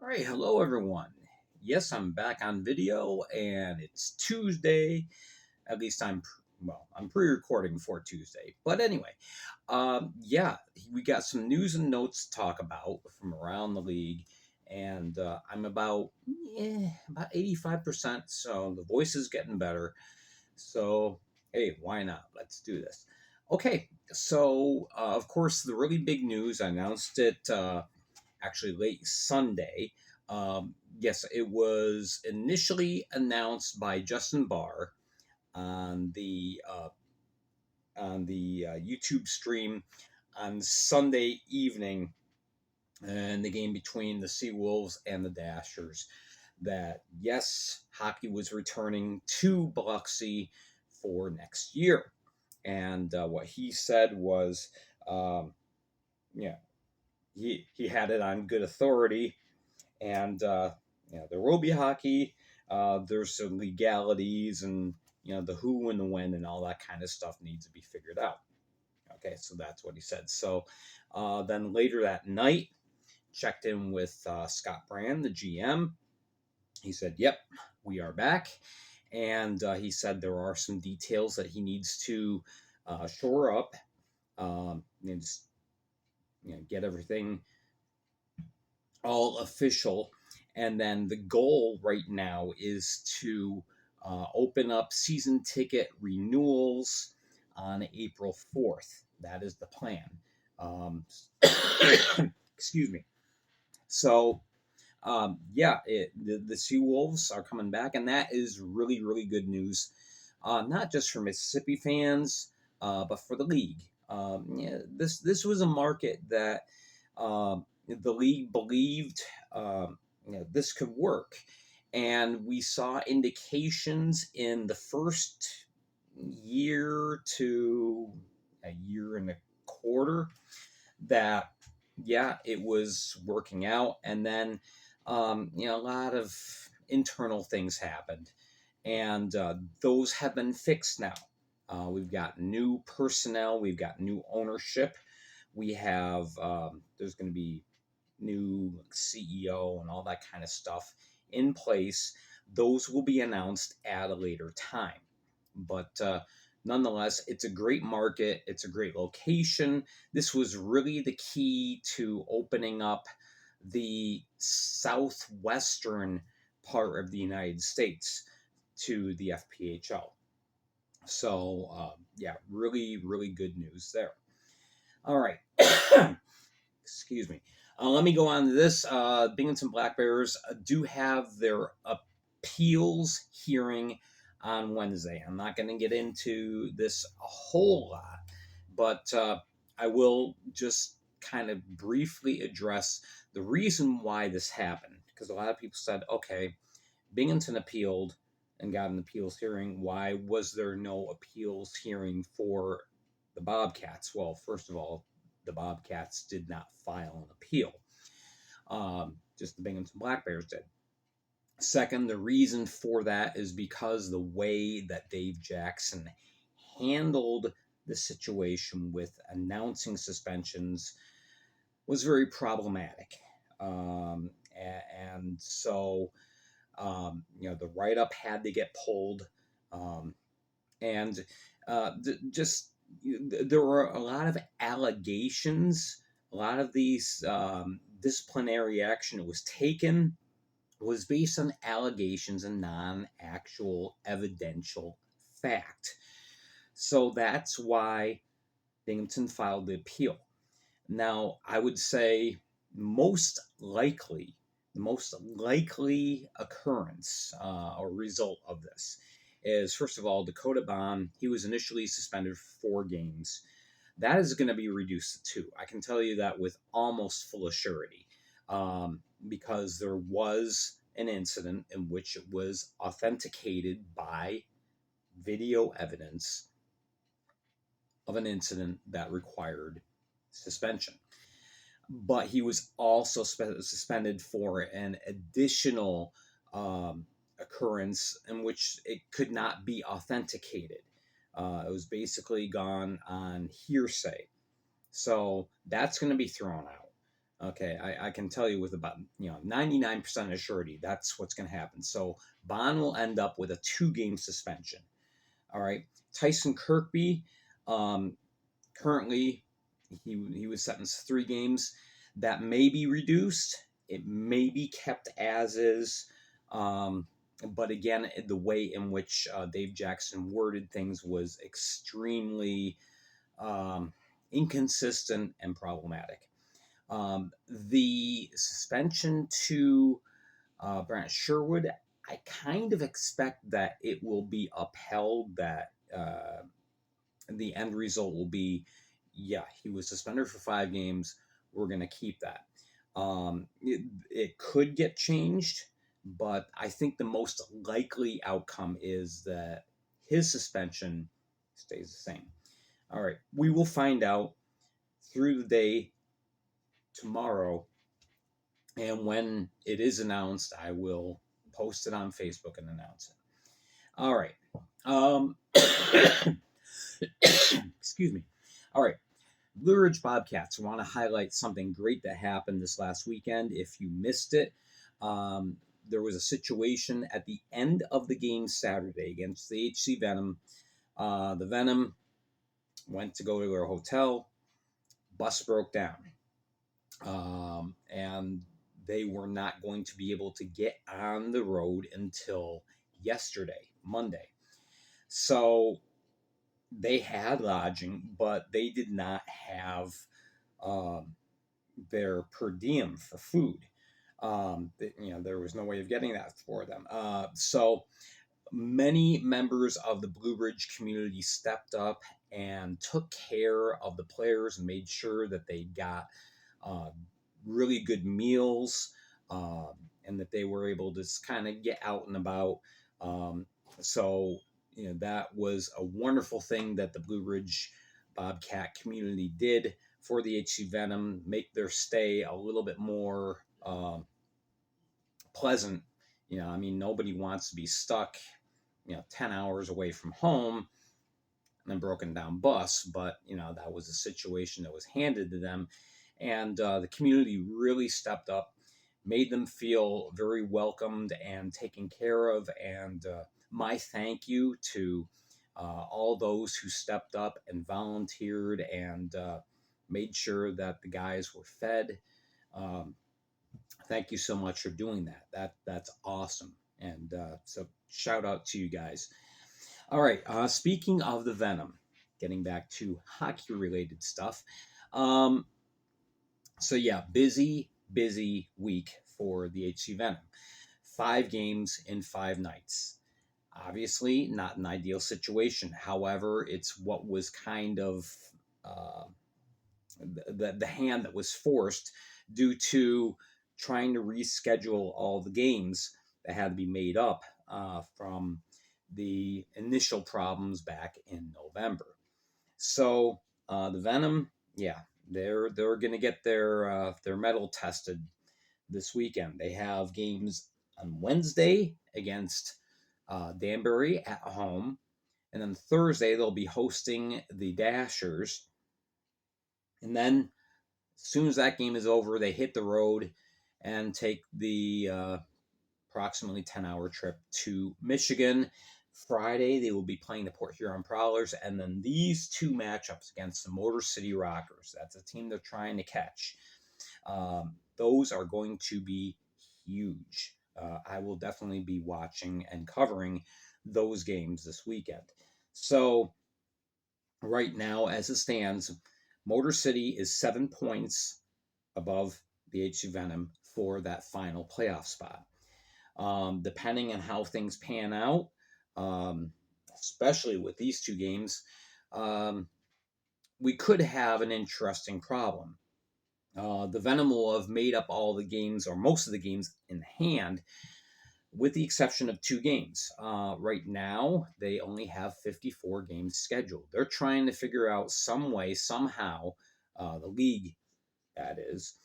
All right, hello everyone. Yes, I'm back on video and it's Tuesday. At least I'm pre-recording for Tuesday. But anyway, yeah, we got some news and notes to talk about from around the league, and I'm about 85%, so the voice is getting better. So hey, why not? Let's do this. Okay, so of course the really big news. I announced it. Actually late Sunday. Yes, it was initially announced by Justin Barr on the YouTube stream on Sunday evening, and the game between the SeaWolves and the Dashers. That yes, hockey was returning to Biloxi for next year, and what he said was, um, yeah, he had it on good authority, and there will be hockey. There's some legalities, and the who and the when and all that kind of stuff needs to be figured out. Okay, so that's what he said. So then later that night, checked in with Scott Brand, the GM. He said, "Yep, we are back," and he said there are some details that he needs to shore up, and just get everything all official. And then the goal right now is to open up season ticket renewals on April 4th. That is the plan. Um, excuse me. So, yeah, the Seawolves are coming back, and that is really, really good news. Not just for Mississippi fans, but for the league. Yeah, this was a market that the league believed this could work, and we saw indications in the first year to a year and a quarter that yeah, it was working out, and then a lot of internal things happened, and those have been fixed now. We've got new personnel, we've got new ownership, we have there's going to be new CEO and all that kind of stuff in place. Those will be announced at a later time. But nonetheless, it's a great market, it's a great location. This was really the key to opening up the southwestern part of the United States to the FPHL. So, yeah, really, really good news there. All right. Excuse me. Let me go on to this. Binghamton Black Bears do have their appeals hearing on Wednesday. I'm not going to get into this a whole lot, but I will just kind of briefly address the reason why this happened. Because a lot of people said, okay, Binghamton appealed and got an appeals hearing. Why was there no appeals hearing for the Bobcats? Well, first of all, the Bobcats did not file an appeal. Just the Binghamton Black Bears did. Second, the reason for that is because the way that Dave Jackson handled the situation with announcing suspensions was very problematic. And so, the write-up had to get pulled. And just there were a lot of allegations. A lot of these disciplinary action that was taken was based on allegations and non-actual evidential fact. So that's why Binghamton filed the appeal. Now, I would say the most likely occurrence or result of this is, first of all, Dakota Bond. He was initially suspended for 4 games. That is going to be reduced to 2. I can tell you that with almost full assurity, because there was an incident in which it was authenticated by video evidence of an incident that required suspension. But he was also suspended for an additional occurrence in which it could not be authenticated. It was basically gone on hearsay. So that's going to be thrown out. Okay, I can tell you with about 99% of surety that's what's going to happen. So Bond will end up with a 2-game suspension. All right, Tyson Kirkby, um, currently he was sentenced 3 games. That may be reduced. It may be kept as is. But again, the way in which Dave Jackson worded things was extremely um, inconsistent and problematic. The suspension to Brant Sherwood, I kind of expect that it will be upheld, that the end result will be, yeah, he was suspended for 5 games. We're going to keep that. It could get changed, but I think the most likely outcome is that his suspension stays the same. All right, we will find out through the day tomorrow, and when it is announced, I will post it on Facebook and announce it. All right. Excuse me. All right. Blue Ridge Bobcats, I want to highlight something great that happened this last weekend. If you missed it, um, there was a situation at the end of the game Saturday against the HC Venom. The Venom went to go to their hotel. Bus broke down. And they were not going to be able to get on the road until yesterday, Monday. So they had lodging, but they did not have um, their per diem for food. There was no way of getting that for them. So many members of the Blue Ridge community stepped up and took care of the players and made sure that they got uh, really good meals, and that they were able to kind of get out and about. Um, so, that was a wonderful thing that the Blue Ridge Bobcat community did for the HC Venom, make their stay a little bit more pleasant. I mean, nobody wants to be stuck, 10 hours away from home and a broken down bus, but that was a situation that was handed to them, and the community really stepped up, made them feel very welcomed and taken care of. And my thank you to all those who stepped up and volunteered and made sure that the guys were fed. Um, Thank you so much for doing that. That's awesome. And so shout out to you guys. All right. Speaking of the Venom, getting back to hockey related stuff. Um, so yeah, busy week for the HC Venom. 5 games in 5 nights. Obviously, not an ideal situation. However, it's what was kind of uh, the hand that was forced due to trying to reschedule all the games that had to be made up from the initial problems back in November. So the Venom, yeah, they're going to get their metal tested this weekend. They have games on Wednesday against Danbury at home, and then Thursday they'll be hosting the Dashers, and then as soon as that game is over, they hit the road and take the approximately 10-hour trip to Michigan. Friday, they will be playing the Port Huron Prowlers, and then these 2 matchups against the Motor City Rockers. That's a team they're trying to catch. Those are going to be huge. I will definitely be watching and covering those games this weekend. So, right now, as it stands, Motor City is 7 points above the HC Venom for that final playoff spot. Depending on how things pan out, especially with these 2 games, um, we could have an interesting problem. The Venom will have made up all the games, or most of the games, in hand, with the exception of 2 games. Right now, they only have 54 games scheduled. They're trying to figure out some way, somehow, the league, that is,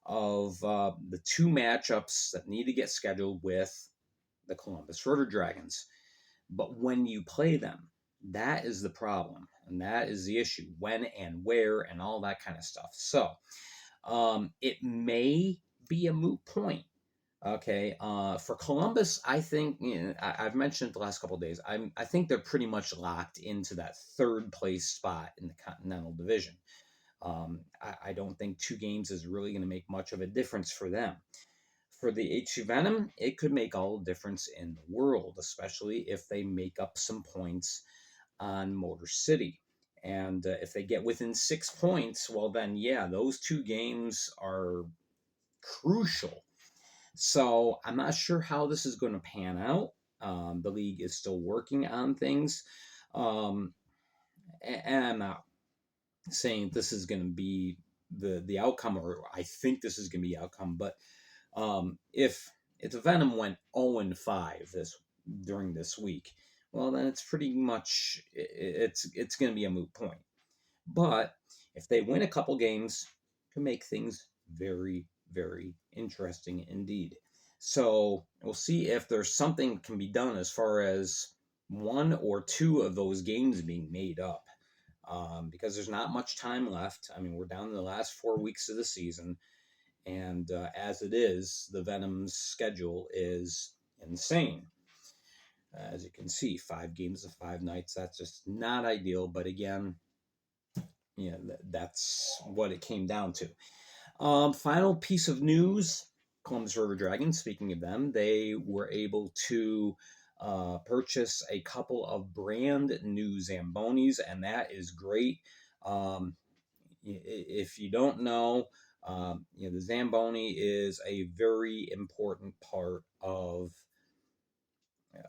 of the 2 matchups that need to get scheduled with the Columbus River Dragons. But when you play them, that is the problem. And that is the issue. When and where and all that kind of stuff. So, It may be a moot point. Okay, for Columbus, I think I've mentioned it the last couple of days. I think they're pretty much locked into that third place spot in the Continental Division. I don't think 2 games is really going to make much of a difference for them. For the H2 Venom, it could make all the difference in the world, especially if they make up some points on Motor City. And if they get within 6 points, well, then, yeah, those 2 games are crucial. So I'm not sure how this is going to pan out. The league is still working on things. Um, and I'm not saying this is going to be the outcome, or I think this is going to be the outcome, but if the Venom went 0-5 during this week, well, then it's pretty much it's going to be a moot point. But if they win a couple games, it can make things very, very interesting indeed. So we'll see if there's something can be done as far as 1 or 2 of those games being made up. Because there's not much time left. I mean, we're down to the last 4 weeks of the season. And as it is, the Venom's schedule is insane. As you can see, 5 games of 5 nights. That's just not ideal. But again, that's what it came down to. Final piece of news, Columbus River Dragons, speaking of them, they were able to purchase a couple of brand new Zambonis, and that is great. If you don't know, the Zamboni is a very important part of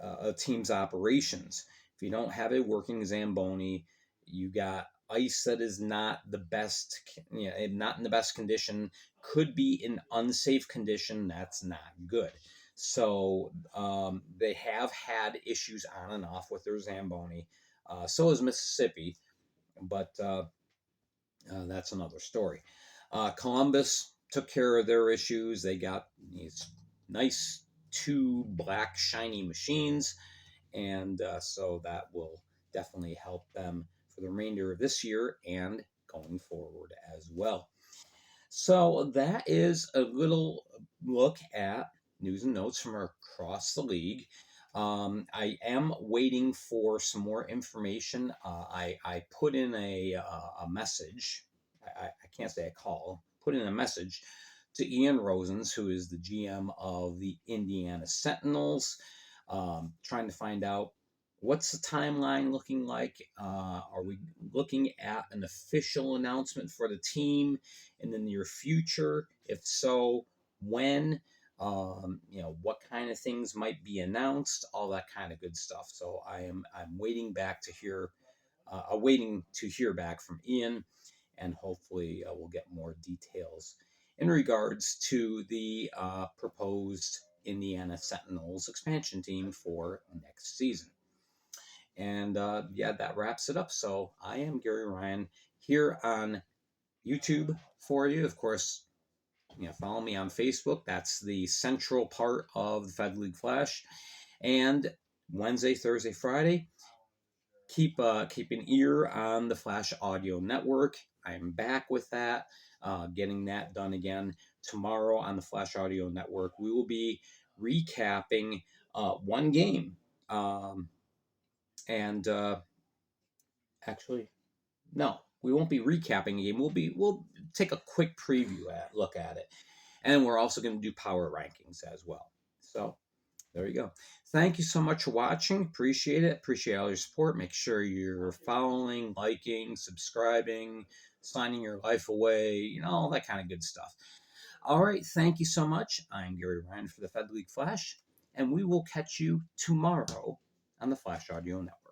a team's operations. If you don't have a working Zamboni, you got ice that is not the best, not in the best condition, could be in unsafe condition. That's not good. So they have had issues on and off with their Zamboni. So is Mississippi, but that's another story. Columbus took care of their issues. They got these nice 2 black shiny machines, and so that will definitely help them for the remainder of this year and going forward as well. So that is a little look at news and notes from across the league. I am waiting for some more information. I put in a message. I can't say a call. Put in a message to Ian Rosens, who is the GM of the Indiana Sentinels, trying to find out what's the timeline looking like. Are we looking at an official announcement for the team in the near future? If so, when? What kind of things might be announced, all that kind of good stuff. So I'm waiting to hear back from Ian, and hopefully we'll get more details in regards to the proposed Indiana Sentinels expansion team for next season. And that wraps it up. So I am Gary Ryan here on YouTube for you. Of course, follow me on Facebook. That's the central part of the Fed League Flash. And Wednesday, Thursday, Friday, keep an ear on the Flash Audio Network. I'm back with that, getting that done again tomorrow on the Flash Audio Network. We will be recapping 1 game, and actually, no, we won't be recapping a game. We'll take a quick look at it. And we're also going to do power rankings as well. So there you go. Thank you so much for watching. Appreciate it. Appreciate all your support. Make sure you're following, liking, subscribing, signing your life away, all that kind of good stuff. All right. Thank you so much. I'm Gary Ryan for the Fed League Flash, and we will catch you tomorrow on the Flash Audio Network.